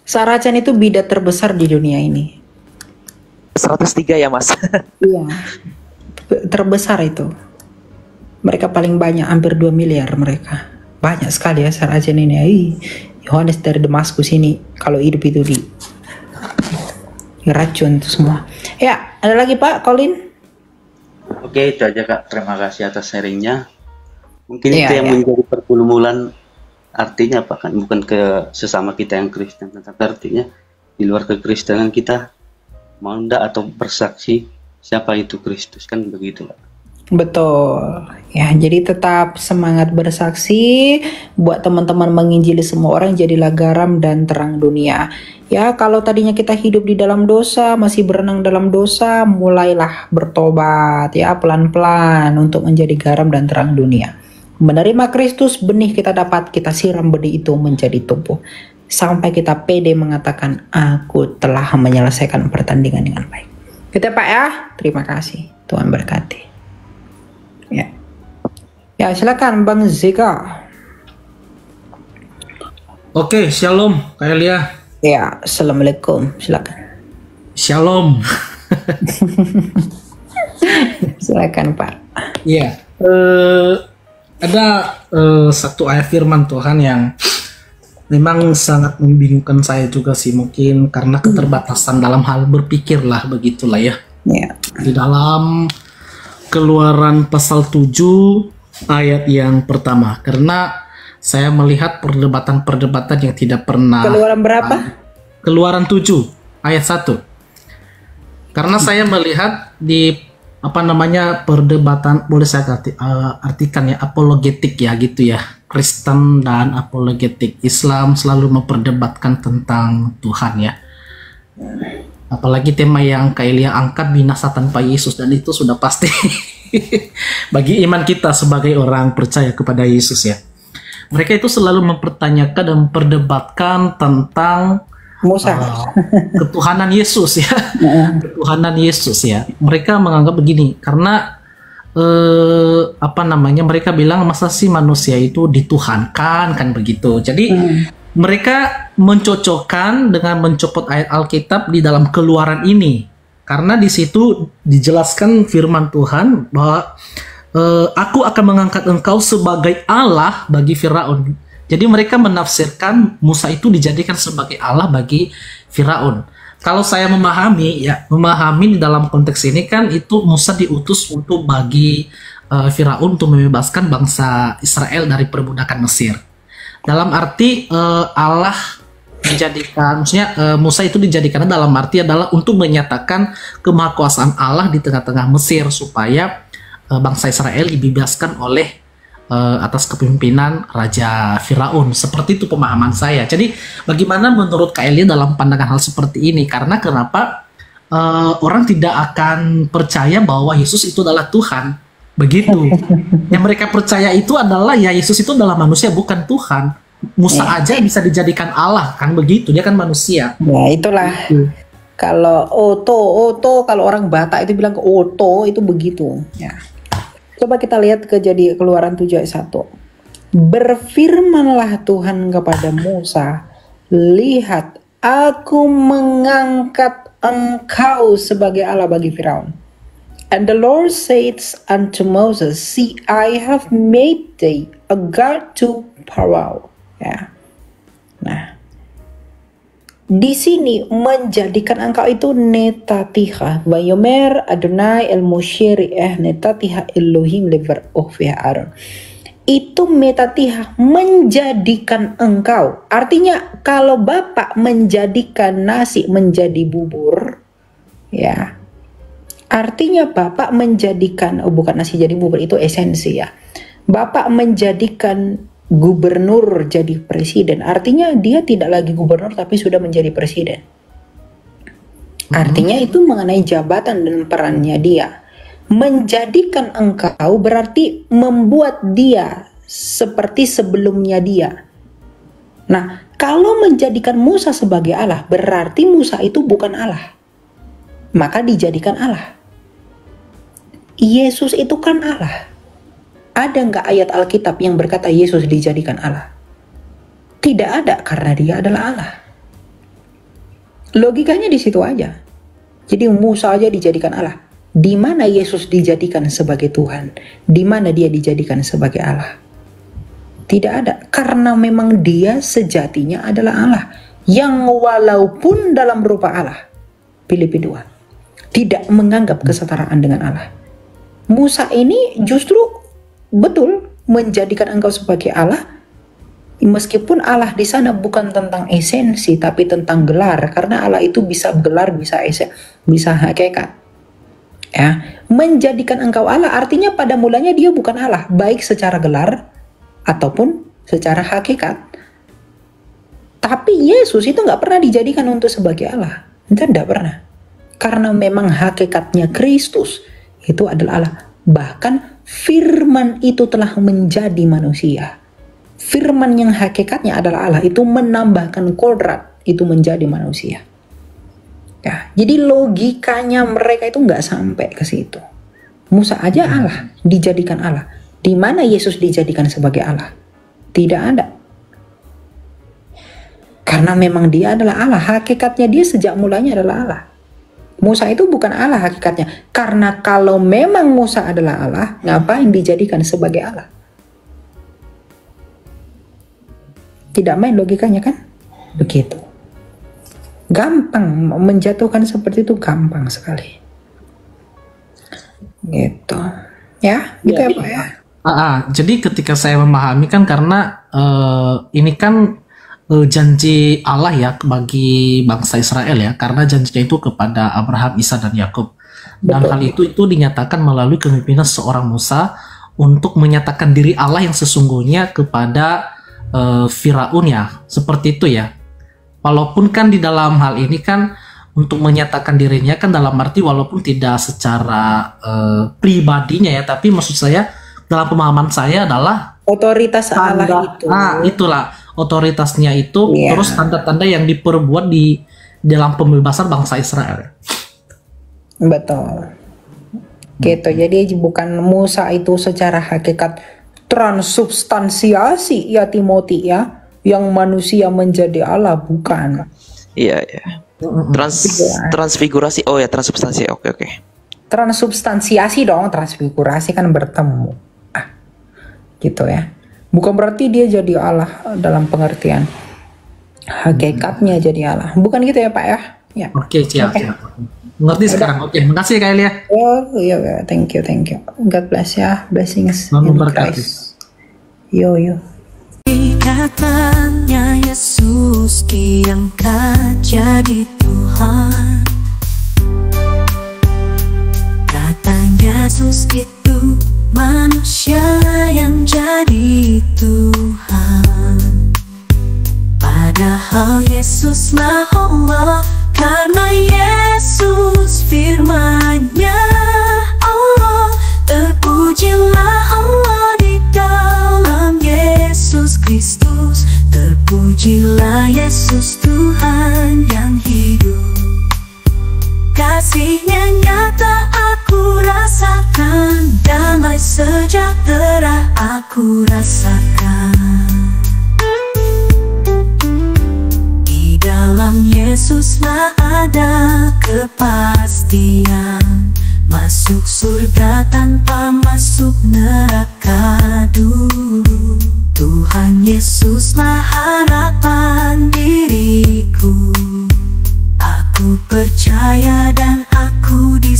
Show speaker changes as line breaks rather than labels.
Saracen itu bidat terbesar di dunia ini.
103 ya Mas.
Iya, terbesar itu. Mereka paling banyak, hampir 2 miliar mereka. Banyak sekali ya Saracen ini. Yohanes dari Damaskus ini kalau hidup itu di racun itu semua. Ya, ada lagi Pak Colin?
Oke, itu aja Kak. Terima kasih atas sharingnya. Mungkin
Iya,
itu yang
iya.
menjadi pergumulan, artinya apa kan? Bukan ke sesama kita yang Kristen, tetapi artinya di luar kekristenan kita mau ndak atau bersaksi siapa itu Kristus, kan begitu Kak.
Betul. Ya, jadi tetap semangat bersaksi buat teman-teman menginjili semua orang, jadilah garam dan terang dunia. Ya, kalau tadinya kita hidup di dalam dosa, masih berenang dalam dosa, mulailah bertobat ya pelan-pelan untuk menjadi garam dan terang dunia. Menerima Kristus, benih kita dapat, kita siram benih itu menjadi tumbuh. Sampai kita pede mengatakan, aku telah menyelesaikan pertandingan dengan baik. Gitu ya Pak ya, terima kasih. Tuhan berkati. Ya, ya silakan Bang Zika.
Oke, shalom Kak Elia.
Ya, assalamualaikum. Silakan.
Shalom.
Silakan Pak.
Iya, ada satu ayat firman Tuhan yang memang sangat membingungkan saya juga sih, mungkin karena keterbatasan dalam hal berpikir lah, begitulah ya.
Ya.
Di dalam Keluaran pasal 7 ayat yang pertama, karena saya melihat perdebatan-perdebatan yang tidak pernah.
Keluaran berapa?
Keluaran 7 ayat 1. Karena saya melihat di perdebatan, boleh saya artikan ya, apologetik ya gitu ya. Kristen dan apologetik. Islam selalu memperdebatkan tentang Tuhan ya. Apalagi tema yang Kak Elia angkat, binasa tanpa Yesus, dan itu sudah pasti bagi iman kita sebagai orang percaya kepada Yesus ya. Mereka itu selalu mempertanyakan dan memperdebatkan tentang
Musa.
Ketuhanan Yesus ya. Ketuhanan Yesus ya. Mereka menganggap begini, karena mereka bilang masa sih manusia itu dituhankan, kan begitu. Jadi mereka mencocokkan dengan mencopot ayat Alkitab di dalam Keluaran ini, karena di situ dijelaskan firman Tuhan bahwa aku akan mengangkat engkau sebagai Allah bagi Firaun. Jadi mereka menafsirkan Musa itu dijadikan sebagai Allah bagi Firaun. Kalau saya memahami di dalam konteks ini kan itu Musa diutus untuk bagi Firaun untuk membebaskan bangsa Israel dari perbudakan Mesir. Dalam arti Allah dijadikan, maksudnya Musa itu dijadikan dalam arti adalah untuk menyatakan kemahakuasaan Allah di tengah-tengah Mesir, supaya bangsa Israel dibebaskan oleh atas kepemimpinan Raja Firaun. Seperti itu pemahaman saya. Jadi bagaimana menurut Kak Elia dalam pandangan hal seperti ini? Karena kenapa orang tidak akan percaya bahwa Yesus itu adalah Tuhan? Begitu. Yang mereka percaya itu adalah ya Yesus itu adalah manusia, bukan Tuhan. Musa aja bisa dijadikan Allah, kan begitu, dia kan manusia.
Ya itulah. Kalau Oto, kalau orang Batak itu bilang ke Oto itu begitu. Ya. Coba kita lihat Keluaran 7 ayat 1. Berfirmanlah Tuhan kepada Musa, lihat, aku mengangkat engkau sebagai Allah bagi Firaun. And the Lord said unto Moses, see, I have made thee a God to Pharaoh. Ya. Nah, di sini menjadikan engkau itu netatiha. Vayomer Adonai el Mosheri netatiha Elohim lever Aaron. Itu metatiha, menjadikan engkau. Artinya kalau Bapak menjadikan nasi menjadi bubur, ya. Artinya Bapak menjadikan, bukan nasi jadi bubur, itu esensi ya. Bapak menjadikan gubernur jadi presiden, artinya dia tidak lagi gubernur tapi sudah menjadi presiden. Artinya itu mengenai jabatan dan perannya dia. Menjadikan engkau berarti membuat dia seperti sebelumnya dia. Nah, kalau menjadikan Musa sebagai Allah, berarti Musa itu bukan Allah, maka dijadikan Allah. Yesus itu kan Allah. Ada nggak ayat Alkitab yang berkata Yesus dijadikan Allah? Tidak ada, karena dia adalah Allah. Logikanya di situ aja. Jadi Musa aja dijadikan Allah. Di mana Yesus dijadikan sebagai Tuhan? Di mana dia dijadikan sebagai Allah? Tidak ada. Karena memang dia sejatinya adalah Allah. Yang walaupun dalam rupa Allah, Filipi 2, tidak menganggap kesetaraan dengan Allah. Musa ini justru betul menjadikan engkau sebagai Allah. Meskipun Allah di sana bukan tentang esensi, tapi tentang gelar. Karena Allah itu bisa gelar, bisa bisa hakikat. Ya, menjadikan engkau Allah artinya pada mulanya dia bukan Allah, baik secara gelar ataupun secara hakikat. Tapi Yesus itu nggak pernah dijadikan untuk sebagai Allah, tidak pernah. Karena memang hakikatnya Kristus itu adalah Allah. Bahkan firman itu telah menjadi manusia. Firman yang hakikatnya adalah Allah itu menambahkan kodrat itu menjadi manusia. Ya, jadi logikanya mereka itu nggak sampai ke situ. Musa aja Allah, dijadikan Allah. Di mana Yesus dijadikan sebagai Allah? Tidak ada. Karena memang dia adalah Allah, hakikatnya dia sejak mulanya adalah Allah. Musa itu bukan Allah hakikatnya. Karena kalau memang Musa adalah Allah, ngapain dijadikan sebagai Allah? Tidak main logikanya kan? Begitu. Gampang menjatuhkan seperti itu, gampang sekali. Gitu. Ya, gitu ya Pak ya.
Jadi ketika saya memahami kan karena ini kan janji Allah ya bagi bangsa Israel ya, karena janjinya itu kepada Abraham, Isa dan Yakub. Dan hal itu dinyatakan melalui kepemimpinan seorang Musa untuk menyatakan diri Allah yang sesungguhnya kepada Firaun ya, seperti itu ya. Walaupun kan di dalam hal ini kan untuk menyatakan dirinya kan dalam arti walaupun tidak secara pribadinya ya, tapi maksud saya dalam pemahaman saya adalah
otoritas Allah itu.
Itulah otoritasnya itu, terus tanda-tanda yang diperbuat di dalam pembebasan bangsa Israel.
Betul. Gitu. Jadi bukan Musa itu secara hakikat transubstansiasi ya Timothy ya, yang manusia menjadi Allah, bukan.
Iya. Transfigurasi. Oh ya, transubstansi. Oke.
Transubstansiasi dong, transfigurasi kan bertemu. Gitu ya. Bukan berarti dia jadi Allah dalam pengertian hakikatnya jadi Allah. Bukan gitu ya Pak ya? Ya.
Oke, siap. Mengerti sekarang. Oke, makasih Kak Elia.
Iya, thank you. God bless ya. Blessings
Selamat
in
berkati.
Christ. Yo.
Katanya Yesus diangkat jadi Tuhan. Katanya Yesus itu manusia yang jadi Tuhan. Padahal Yesuslah Allah, karena Yesus firman-Nya Allah. Terpujilah Allah di dalam Yesus Kristus. Terpujilah Yesus Tuhan yang hidup. Kasih-Nya nyata aku rasakan, damai sejahtera aku rasakan. Di dalam Yesuslah ada kepastian, masuk surga tanpa masuk neraka dulu. Tuhan Yesuslah harapan diriku. Aku percaya dan aku di